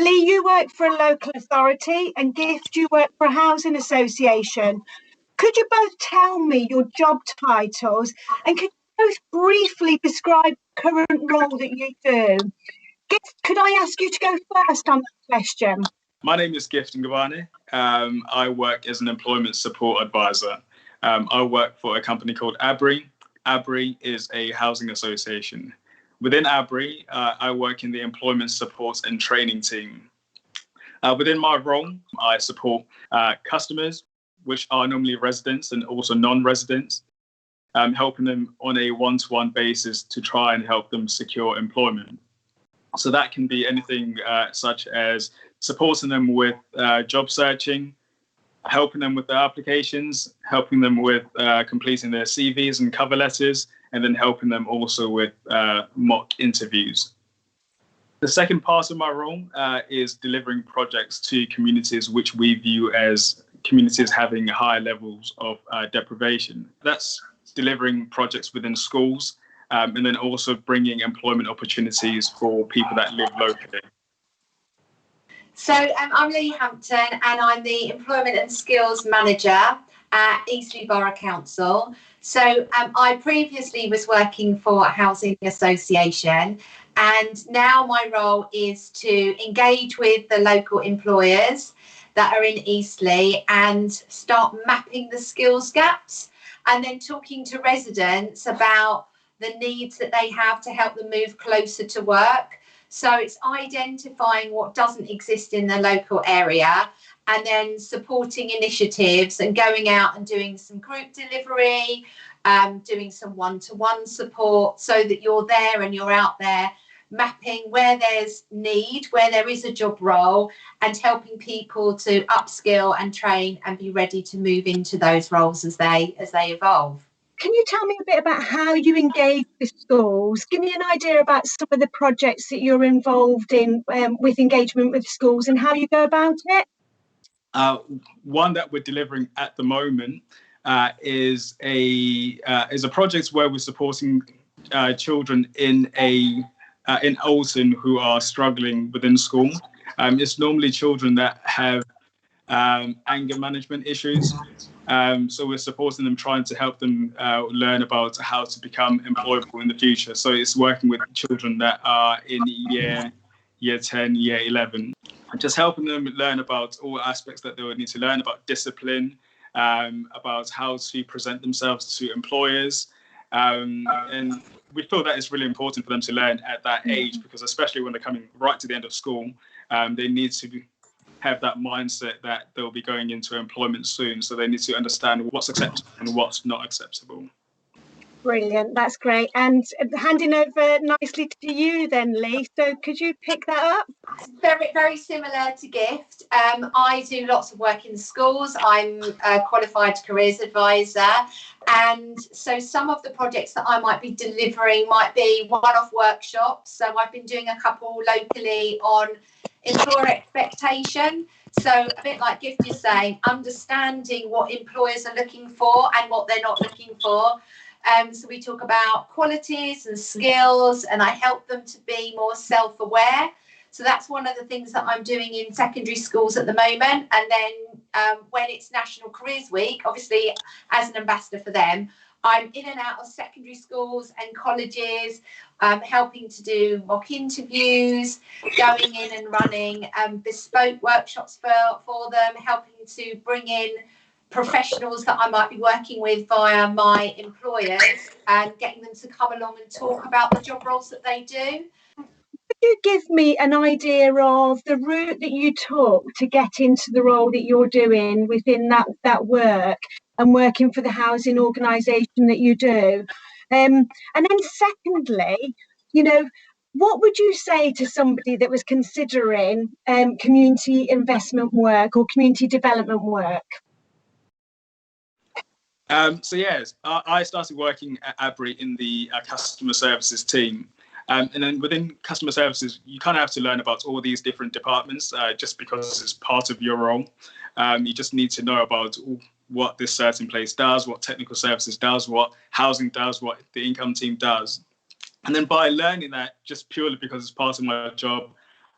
Lee, you work for a local authority, and Gift, you work for a housing association. Could you both tell me your job titles, and could you both briefly describe the current role that you do? Gift, could I ask you to go first on that question? My name is Gift Ngubane. I work as an employment support advisor. I work for a company called ABRI. ABRI is a housing association. Within ABRI, I work in the employment support and training team. Within my role, I support customers, which are normally residents and also non-residents, helping them on a one-to-one basis to try and help them secure employment. So that can be anything such as supporting them with job searching, helping them with their applications, helping them with completing their CVs and cover letters, and then helping them also with mock interviews. The second part of my role is delivering projects to communities which we view as communities having high levels of deprivation. That's delivering projects within schools, and then also bringing employment opportunities for people that live locally. So I'm Lea Hampton, and I'm the Employment and Skills Manager at Eastleigh Borough Council. So I previously was working for a housing association, and now my role is to engage with the local employers that are in Eastleigh and start mapping the skills gaps, and then talking to residents about the needs that they have to help them move closer to work. So it's identifying what doesn't exist in the local area, and then supporting initiatives and going out and doing some group delivery, doing some one-to-one support, so that you're there and you're out there mapping where there's need, where there is a job role, and helping people to upskill and train and be ready to move into those roles as they evolve. Can you tell me a bit about how you engage with schools? Give me an idea about some of the projects that you're involved in with engagement with schools and how you go about it. One that we're delivering at the moment is a project where we're supporting children in Horton who are struggling within school. It's normally children that have anger management issues. So we're supporting them, trying to help them learn about how to become employable in the future. So it's working with children that are in year 10, year 11, just helping them learn about all aspects that they would need to learn about discipline, about how to present themselves to employers. And we feel that it's really important for them to learn at that age, because especially when they're coming right to the end of school, they need to have that mindset that they'll be going into employment soon. So they need to understand what's acceptable and what's not acceptable. Brilliant, that's great. And handing over nicely to you then, Lee. So could you pick that up? Very, very similar to Gift. I do lots of work in schools. I'm a qualified careers advisor. And so some of the projects that I might be delivering might be one-off workshops. So I've been doing a couple locally on employer expectation. So a bit like Gift is saying, understanding what employers are looking for and what they're not looking for. So we talk about qualities and skills, and I help them to be more self-aware. So that's one of the things that I'm doing in secondary schools at the moment. And then when it's National Careers Week, obviously as an ambassador for them, I'm in and out of secondary schools and colleges, helping to do mock interviews, going in and running bespoke workshops for them, helping to bring in professionals that I might be working with via my employers, and getting them to come along and talk about the job roles that they do. Could you give me an idea of the route that you took to get into the role that you're doing within that work and working for the housing organisation that you do? And then secondly, what would you say to somebody that was considering community investment work or community development work? I started working at ABRI in the customer services team. And then within customer services, you kind of have to learn about all these different departments just because it's part of your role. You just need to know about what this certain place does, what technical services does, what housing does, what the income team does. And then by learning that, just purely because it's part of my job,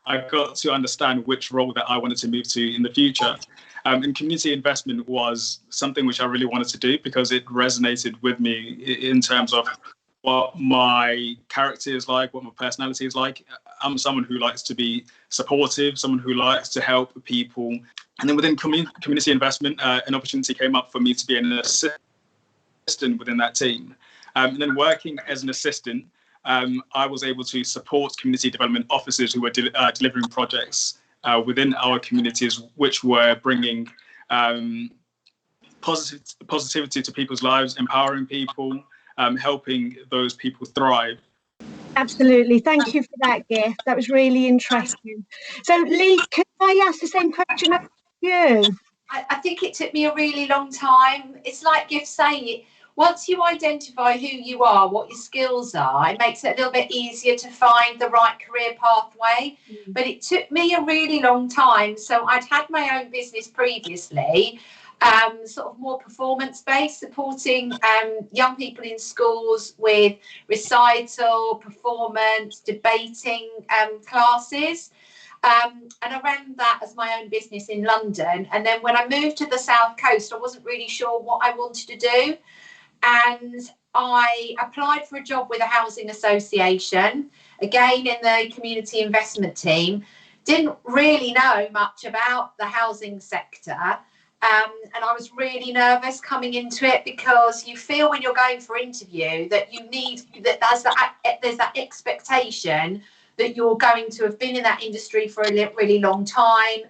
I got to understand which role that I wanted to move to in the future. And community investment was something which I really wanted to do because it resonated with me in terms of what my character is like, what my personality is like. I'm someone who likes to be supportive, someone who likes to help people. And then within community investment, an opportunity came up for me to be an assistant within that team. And then working as an assistant, I was able to support community development officers who were delivering projects within our communities, which were bringing positivity to people's lives, empowering people, helping those people thrive. Absolutely. Thank you for that, Gift. That was really interesting. So, Lee, can I ask the same question of you? I think it took me a really long time. It's like Gift saying, once you identify who you are, what your skills are, it makes it a little bit easier to find the right career pathway. But it took me a really long time. So I'd had my own business previously, sort of more performance-based, supporting young people in schools with recital, performance, debating classes. And I ran that as my own business in London. And then when I moved to the South Coast, I wasn't really sure what I wanted to do. And I applied for a job with a housing association, again in the community investment team. Didn't really know much about the housing sector. And I was really nervous coming into it because you feel when you're going for interview that you need, that there's that expectation that you're going to have been in that industry for a really long time,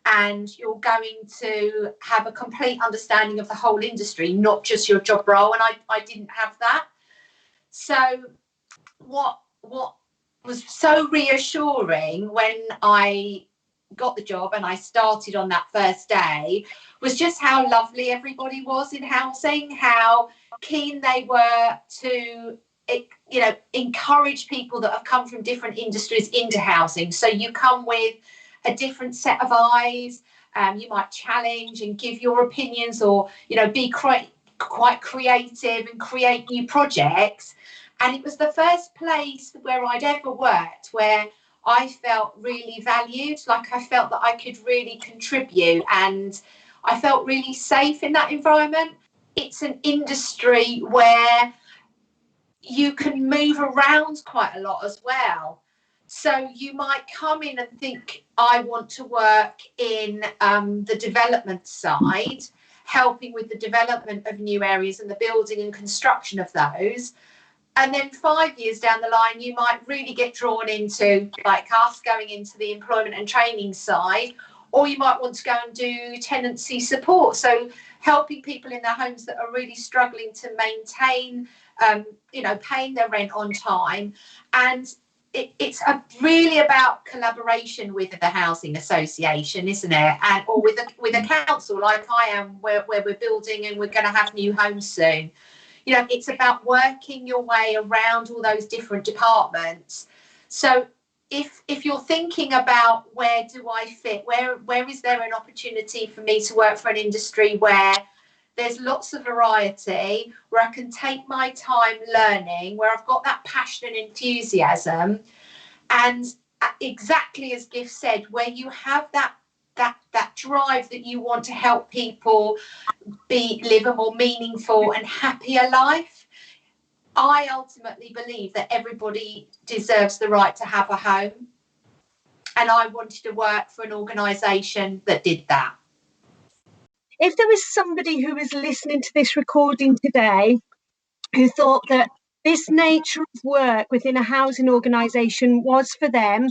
and you're going to have a complete understanding of the whole industry, not just your job role. And I didn't have that. So what was so reassuring when I got the job and I started on that first day was just how lovely everybody was in housing, how keen they were to, you know, encourage people that have come from different industries into housing. So you come with a different set of eyes. You might challenge and give your opinions, or, you know, be quite creative and create new projects. And it was the first place where I'd ever worked where I felt really valued, like I felt that I could really contribute, and I felt really safe in that environment. It's an industry where you can move around quite a lot as well. So you might come in and think, I want to work in the development side, helping with the development of new areas and the building and construction of those. And then 5 years down the line, you might really get drawn into, like us, going into the employment and training side, or you might want to go and do tenancy support. So helping people in their homes that are really struggling to maintain, you know, paying their rent on time. And it's really about collaboration with the housing association, isn't it? And or with a council like I am, where we're building and we're going to have new homes soon. You know, it's about working your way around all those different departments. So if you're thinking about where do I fit, where is there an opportunity for me to work for an industry where there's lots of variety, where I can take my time learning, where I've got that passion and enthusiasm, and exactly as Gift said, where you have that drive that you want to help people live a more meaningful and happier life. I ultimately believe that everybody deserves the right to have a home, and I wanted to work for an organisation that did that. If there was somebody who was listening to this recording today who thought that this nature of work within a housing organisation was for them,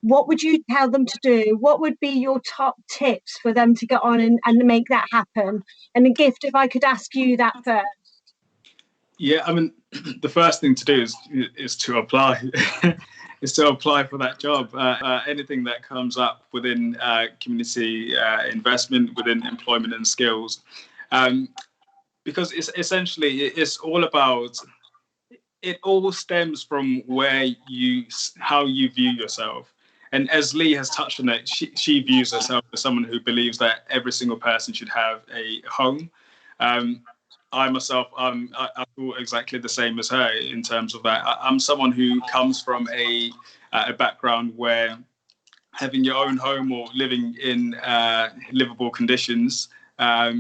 what would you tell them to do? What would be your top tips for them to get on and make that happen? And a Gift, if I could ask you that first. Yeah, I mean, the first thing to do is to apply. Is to apply for that job. Anything that comes up within community investment, within employment and skills, because it's essentially it's all about. It all stems from how you view yourself. And as Lee has touched on it, she views herself as someone who believes that every single person should have a home. I myself, I feel exactly the same as her in terms of that. I'm someone who comes from a background where having your own home or living in livable conditions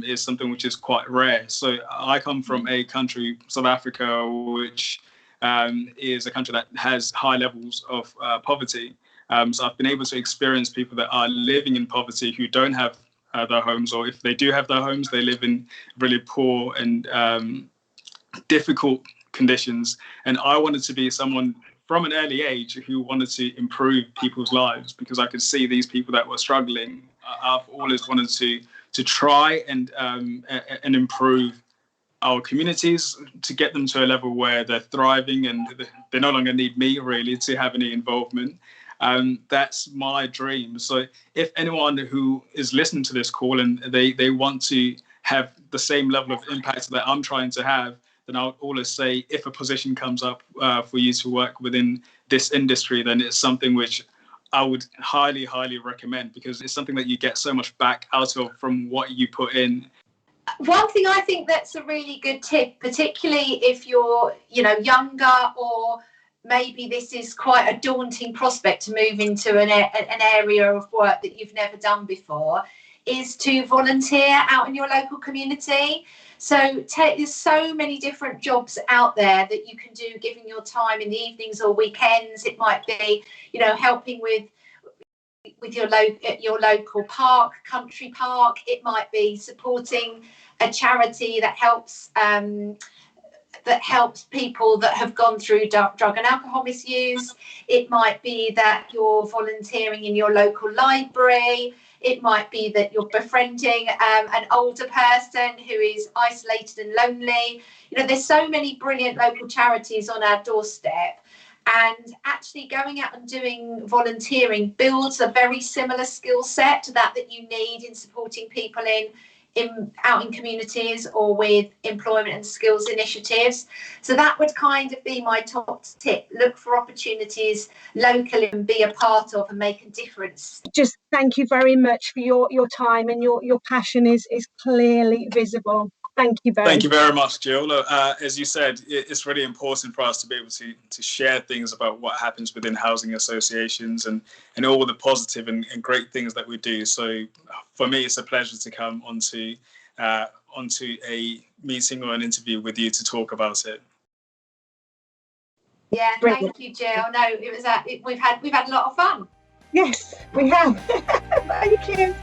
is something which is quite rare. So I come from a country, South Africa, which is a country that has high levels of poverty. So I've been able to experience people that are living in poverty who don't have their homes, or if they do have their homes, they live in really poor and difficult conditions. And I wanted to be someone from an early age who wanted to improve people's lives, because I could see these people that were struggling. I've always wanted to try and improve our communities, to get them to a level where they're thriving and they no longer need me really to have any involvement. That's my dream. So if anyone who is listening to this call and they want to have the same level of impact that I'm trying to have, then I'll always say, if a position comes up for you to work within this industry, then it's something which I would highly, highly recommend, because it's something that you get so much back out of from what you put in. One thing I think that's a really good tip, particularly if you're, younger, or maybe this is quite a daunting prospect to move into an area of work that you've never done before, is to volunteer out in your local community. So there's so many different jobs out there that you can do, giving your time in the evenings or weekends. It might be, helping with your local park, country park. It might be supporting a charity that helps people that have gone through drug and alcohol misuse. It might be that you're volunteering in your local library. It might be that you're befriending an older person who is isolated and lonely. There's so many brilliant local charities on our doorstep. And actually going out and doing volunteering builds a very similar skill set to that you need in supporting people out in communities or with employment and skills initiatives. So that would kind of be my top tip. Look for opportunities locally and be a part of and make a difference. Just thank you very much for your time, and your passion is clearly visible. Thank you very much, Jill. Look, as you said, it's really important for us to be able to share things about what happens within housing associations and all the positive and great things that we do. So for me, it's a pleasure to come onto a meeting or an interview with you to talk about it. Yeah, thank you, Jill. No, it was we've had a lot of fun. Yes, we have. Thank you.